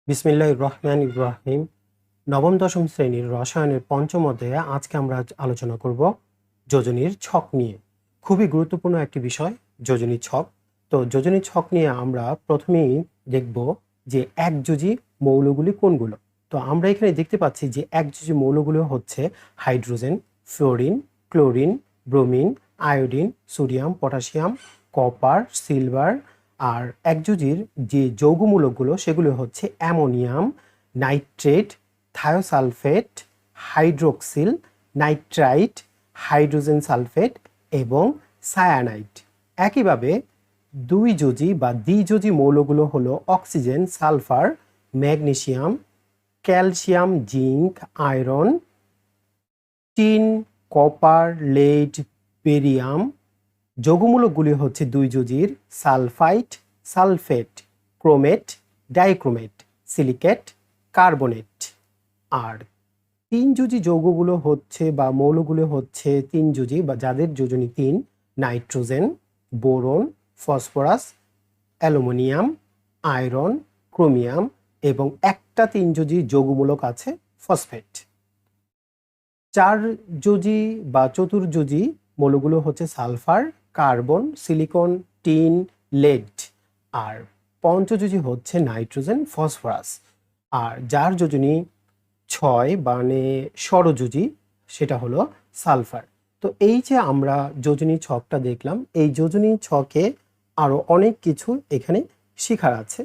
বিসমিল্লাহির রহমানির রহিম। নবম দশম শ্রেণীর রসায়নের পঞ্চম অধ্যায়ে আজকে আমরা আলোচনা করব যোজনীর ছক নিয়ে। খুবই গুরুত্বপূর্ণ একটি বিষয় যোজনী ছক। তো যোজনী ছক নিয়ে আমরা প্রথমেই দেখব যে একযোজী মৌলগুলি কোনগুলো। তো আমরা এখানে দেখতে পাচ্ছি যে একযোজী মৌলগুলো হচ্ছে hydrogen, fluorine, chlorine, bromine, iodine, sodium, potassium, copper, silver. আর একযোজীর যে যৌগমূলকগুলো সেগুলো হচ্ছে ammonium, nitrate, thiosulphate, hydroxyl, nitrite, hydrogen sulphate এবং সায়ানাইড। একইভাবে দুই যোজী বা দ্বিযোজী মৌলগুলো হলো oxygen, sulphur, magnesium, calcium, zinc, iron, tin, copper, lead, barium. যৌগমূলকগুলি হচ্ছে দুই যোজীর sulphite, sulphate, chromate, dichromate, silicate, carbonate. আর তিন যোজী যৌগগুলো হচ্ছে বা মৌলগুলো হচ্ছে তিন যোজী বা যাদের যোজনী তিন: nitrogen, boron, phosphorus, aluminium, iron, chromium এবং একটা তিন যোজী যৌগমূলক আছে ফসফেট। চার যোজী বা চতুর্যোজী মৌলগুলো হচ্ছে sulphur, carbon, silicon, tin, lead. আর পঞ্চযোজী হচ্ছে নাইট্রোজেন, ফসফরাস। আর যার যোজনী ছয় মানে ষড়যোজী সেটা হলো সালফার। তো এই যে আমরা যোজনী ছকটা দেখলাম, এই যোজনী ছকে আরো অনেক কিছু এখানে শেখার আছে।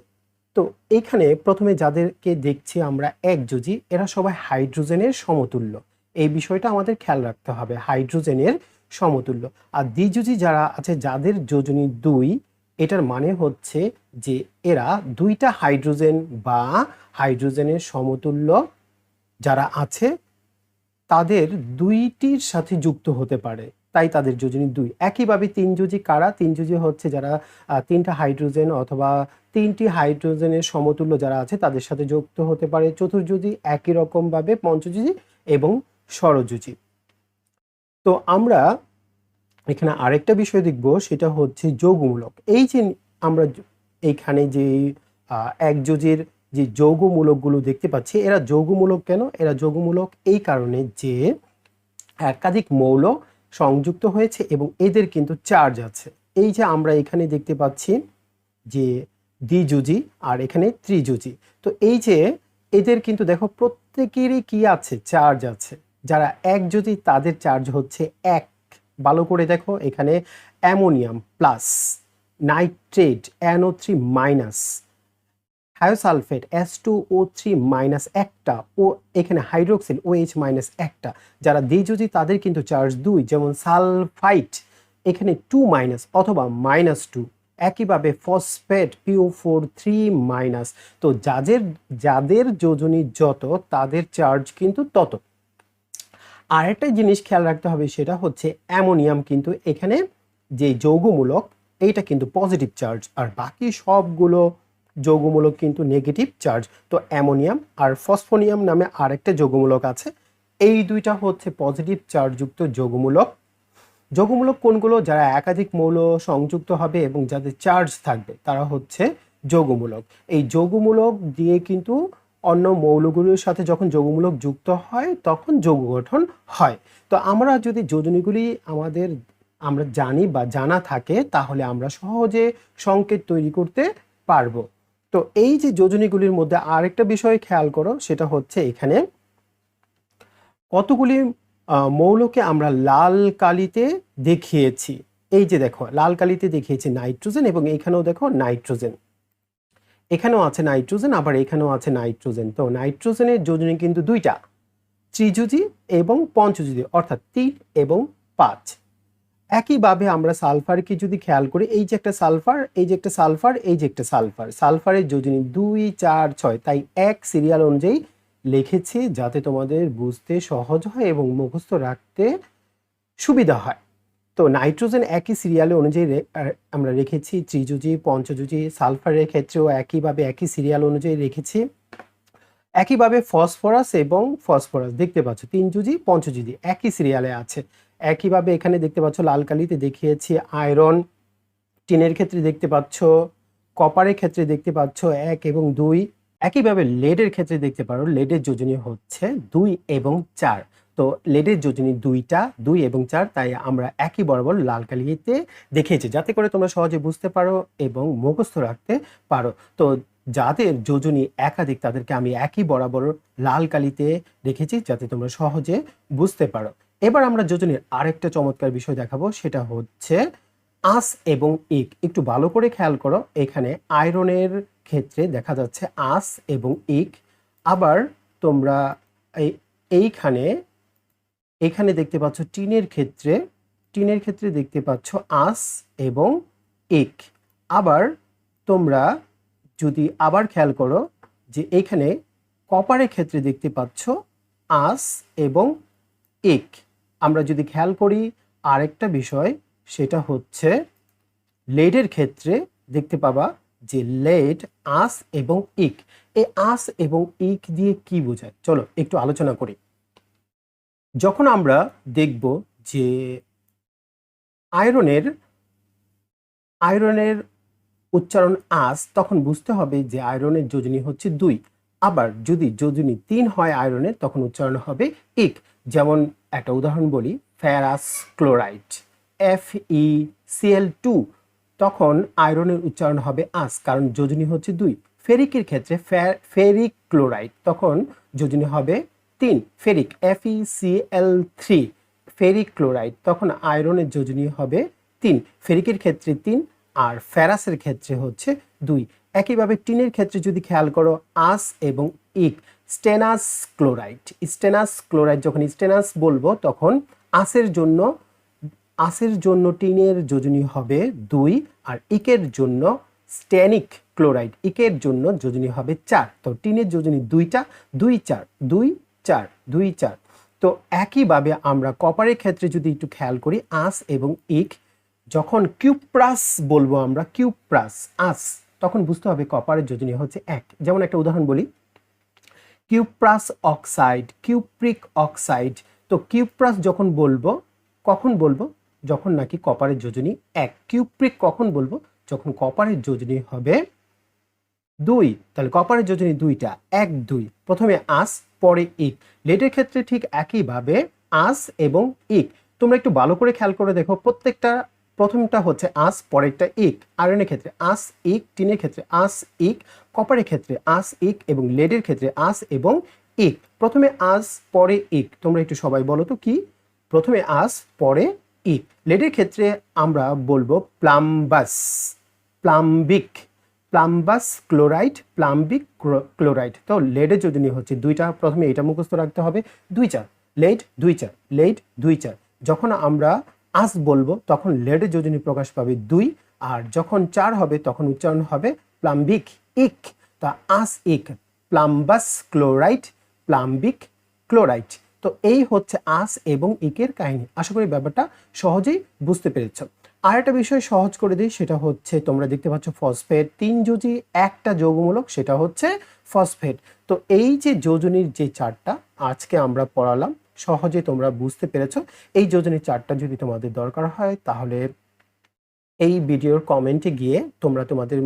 তো এখানে প্রথমে যাদেরকে দেখছি আমরা একযোজী, এরা সবাই হাইড্রোজেনের সমতুল্য। এই বিষয়টা আমাদের খেয়াল রাখতে হবে, হাইড্রোজেনের সমতুল্য। আর দ্বিযোজী যারা আছে যাদের যোজনী দুই, এটার মানে হচ্ছে যে এরা দুইটা হাইড্রোজেন বা হাইড্রোজেনের সমতুল্য যারা আছে তাদের দুইটির সাথে যুক্ত হতে পারে, তাই তাদের যোজনী দুই। একইভাবে তিন যোজী কারা? তিন যোজী হচ্ছে যারা তিনটা হাইড্রোজেন অথবা তিনটি হাইড্রোজেনের সমতুল্য যারা আছে তাদের সাথে যুক্ত হতে পারে। চতুর্যোজী একই রকম ভাবে পঞ্চযোজী এবং ষড়যোজী। তো আমরা এখানে আরেকটা বিষয় দেখব, সেটা হচ্ছে যৌগমূলক। এই যে আমরা এইখানে যে একযোজীর যে যৌগমূলকগুলো দেখতে পাচ্ছি, এরা যৌগমূলক কেন? এরা যৌগমূলক এই কারণে যে একাধিক মৌল সংযুক্ত হয়েছে এবং এদের কিন্তু চার্জ আছে। এই যে আমরা এখানে দেখতে পাচ্ছি যে দ্বিযোজী আর এখানে ত্রিযোজী। তো এই যে এদের কিন্তু দেখো প্রত্যেকেরই কি আছে? চার্জ আছে। যারা একযোজী তাদের চার্জ হচ্ছে এক। ভালো করে দেখো, এখানে ammonium plus, nitrate NO3 minus, thiosulphate H2O3 minus একটা, ও এখানে হাইড্রোক্সিল OH মাইনাস একটা। যারা দ্বিযোজী তাদের কিন্তু চার্জ দুই, যেমন সালফাইট এখানে 2 মাইনাস অথবা -2। একইভাবে ফসফেট PO4 3 মাইনাস। তো যাদের যোজনী যত তাদের চার্জ কিন্তু তত। আরেকটা জিনিস খেয়াল রাখতে হবে, সেটা হচ্ছে অ্যামোনিয়াম কিন্তু এখানে যে যৌগমূলক এইটা কিন্তু পজিটিভ চার্জ, আর বাকি সবগুলো যৌগমূলক কিন্তু নেগেটিভ চার্জ। তো অ্যামোনিয়াম আর ফসফোনিয়াম নামে আরেকটা যৌগমূলক আছে, এই দুইটা হচ্ছে পজিটিভ চার্জযুক্ত যৌগমূলক। যৌগমূলক কোনগুলো? যারা একাধিক মৌল সংযুক্ত হবে এবং যাদের চার্জ থাকবে তারা হচ্ছে যৌগমূলক। এই যৌগমূলক দিয়ে কিন্তু অন্য মৌলগুলোর সাথে যখন যৌগমূলক যুক্ত হয় তখন যৌগ গঠন হয়। তো আমরা যদি যোজনীগুলি আমরা জানি বা জানা থাকে তাহলে আমরা সহজে সংকেত তৈরি করতে পারবো। তো এই যে যোজনীগুলির মধ্যে আরেকটা বিষয় খেয়াল করো, সেটা হচ্ছে এখানে কতগুলি মৌলকে আমরা লাল কালিতে দেখিয়েছি। এই যে দেখো লাল কালিতে দেখিয়েছি নাইট্রোজেন, এবং এখানেও দেখো নাইট্রোজেন, এখানেও আছে নাইট্রোজেন, আবার এখানেও আছে নাইট্রোজেন। তো নাইট্রোজেনের যোজনী কিন্তু দুইটা, ত্রিযোজী এবং পঞ্চযোজী, অর্থাৎ 3 এবং 5। একইভাবে আমরা সালফারকে যদি খেয়াল করি, এই যে একটা সালফার, এই যে একটা সালফার, এই যে একটা সালফার, সালফারের যোজনী 2 4 6, তাই এক সিরিয়াল অনুযায়ী লিখেছি যাতে তোমাদের বুঝতে সহজ হয় এবং মুখস্থ রাখতে সুবিধা হয়। তো নাইট্রোজেন একই সিরিয়ালে অনুযায়ী আমরা রেখেছি, ত্রিযোজী, পঞ্চযোজী। সালফারের ক্ষেত্রেও একইভাবে একই সিরিয়াল অনুযায়ী রেখেছি। একইভাবে ফসফরাস এবং ফসফরাস দেখতে পাচ্ছ তিনযোজী, পঞ্চযোজী একই সিরিয়ালে আছে। একইভাবে এখানে দেখতে পাচ্ছ লাল কালিতে দেখিয়েছি আয়রন, টিনের ক্ষেত্রে দেখতে পাচ্ছ, কপারের ক্ষেত্রে দেখতে পাচ্ছ 1 এবং 2। একইভাবে লেডের ক্ষেত্রে দেখতে পারো লেডের যোজনী হচ্ছে 2 এবং 4। তো লেডের যোজনী 2 এবং 4, তাই আমরা একই বরাবর লাল কালিতে দেখিয়েছি যাতে করে তোমরা সহজে বুঝতে পারো এবং মুখস্থ রাখতে পারো। তো যাদের যোজনী একাধিক তাদেরকে আমি একই বরাবর লাল কালিতে রেখেছি যাতে তোমরা সহজে বুঝতে পারো। এবার আমরা যোজনীর আরেকটা চমৎকার বিষয় দেখাবো, সেটা হচ্ছে আস এবং ইক। একটু ভালো করে খেয়াল করো, এখানে আয়রনের ক্ষেত্রে দেখা যাচ্ছে আস এবং ইক। আবার তোমরা এইখানে এখানে দেখতে পাচ্ছ টিনের ক্ষেত্রে দেখতে পাচ্ছ আস এবং ইক। আবার তোমরা যদি আবার খেয়াল করো যে এখানে কপারের ক্ষেত্রে দেখতে পাচ্ছ আস এবং ইক। আমরা যদি খেয়াল করি আরেকটা বিষয়, সেটা হচ্ছে লেডের ক্ষেত্রে দেখতে পাবা যে লেড আস এবং ইক। এই আস এবং ইক দিয়ে কি বোঝায় চলো একটু আলোচনা করি। যখন আমরা দেখব যে আয়রনের উচ্চারণ আস, তখন বুঝতে হবে যে আয়রনের যোজনী হচ্ছে 2। আবার যদি যোজনী 3 হয় আয়রনের, তখন উচ্চারণ হবে ইক। যেমন একটা উদাহরণ বলি, ফেরাস ক্লোরাইড FeCl2, তখন আয়রনের উচ্চারণ হবে আস, কারণ যোজনী হচ্ছে 2। ফেরিকের ক্ষেত্রে ফেরিক ক্লোরাইড, তখন যোজনী হবে 3, ফেরিক FeCl3। ফেরিক ক্লোরাইড, তখন আয়রনের যোজনী হবে 3, ফেরিকের ক্ষেত্রে 3, আর ফেরাসের ক্ষেত্রে হচ্ছে 2। একইভাবে টিনের ক্ষেত্রে যদি খেয়াল করো আস এবং ইক। স্টেনাস ক্লোরাইড, যখন স্টেনাস বলবো তখন আসের জন্য টিনের যোজনী হবে 2, আর ইকের জন্য স্টেনিক ক্লোরাইড, ইকের জন্য যোজনী হবে 4। তো টিনের যোজনী 2টা, 2 4 2 4 2 4। তো একইভাবে আমরা কপারের ক্ষেত্রে যদি একটু খেয়াল করি আস এবং ইক, যখন কিউপ্রাস বলবো আমরা কিউপ্রাস আস, তখন বুঝতে হবে কপারের যোজনী হচ্ছে 1। যেমন একটা উদাহরণ বলি, কিউপ্রাস অক্সাইড, কিউপ্রিক অক্সাইড। তো কিউপ্রাস কখন বলবো যখন নাকি কপারের যোজনী 1। কিউপ্রিক কখন বলবো যখন কপারের যোজনী হবে 2। তাহলে কপারের যোজনী 2টা, 1 2, প্রথমে আস পরে ইক। লেডের ক্ষেত্রে ঠিক একইভাবে আস এবং ইক। তোমরা একটু ভালো করে খেয়াল করে দেখো, প্রত্যেকটা প্রথমটা হচ্ছে আস, পরেরটা ইক। আয়রনের ক্ষেত্রে আস ইক, টিনের ক্ষেত্রে আস ইক, কপারের ক্ষেত্রে আস ইক, এবং লেডের ক্ষেত্রে আস এবং ইক। প্রথমে আস পরে ইক, তোমরা একটু সবাই বলো তো কি? প্রথমে আস পরে ইক। লেডের ক্ষেত্রে আমরা বলবো প্লাম্বাস, প্লাম্বিক, প্লাম্বাস ক্লোরাইড, প্লাম্বিক ক্লোরাইড। তো লেডের যোজনী হচ্ছে 2টা, প্রথমে এটা মুখস্থ রাখতে হবে 2 4, লেড 2 4, লেড 2 4। যখন আমরা আস বলবো তখন লেডের যোজনী প্রকাশ পাবে 2, আর যখন 4 হবে তখন উচ্চারণ হবে প্লাম্বিক ইক। তা আস ইক, প্লাম্বাস ক্লোরাইড, প্লাম্বিক ক্লোরাইড। তো এই হচ্ছে আস এবং ইকের কাহিনী। আশা করি ব্যাপারটা সহজেই বুঝতে পেরেছ। আর একটা বিষয় সহজ করে দিই, সেটা হচ্ছে তোমরা দেখতে পাচ্ছ ফসফেট 3 যোজি একটা যৌগমূলক, সেটা হচ্ছে ফসফেট। তো এই যে যোজনীর যে চার্টটা আজকে আমরা পড়ালাম, সহজে তোমরা বুঝতে পেরেছো। এই যোজনীর চার্টটা যদি তোমাদের দরকার হয় তাহলে এই ভিডিওর কমেন্টে গিয়ে তোমরা তোমাদের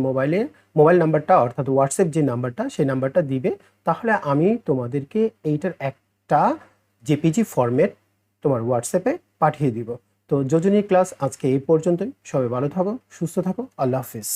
মোবাইল নাম্বারটা, অর্থাৎ হোয়াটসঅ্যাপ যে নাম্বারটা, সেই নাম্বারটা দিবে। তাহলে আমি তোমাদেরকে এইটার একটা জেপিজি ফরম্যাট তোমার হোয়াটসঅ্যাপে পাঠিয়ে দিব। তো যোজনীর ক্লাস আজকে এই পর্যন্তই। সবাই ভালো থাকো, সুস্থ থাকো, আল্লাহ হাফিজ।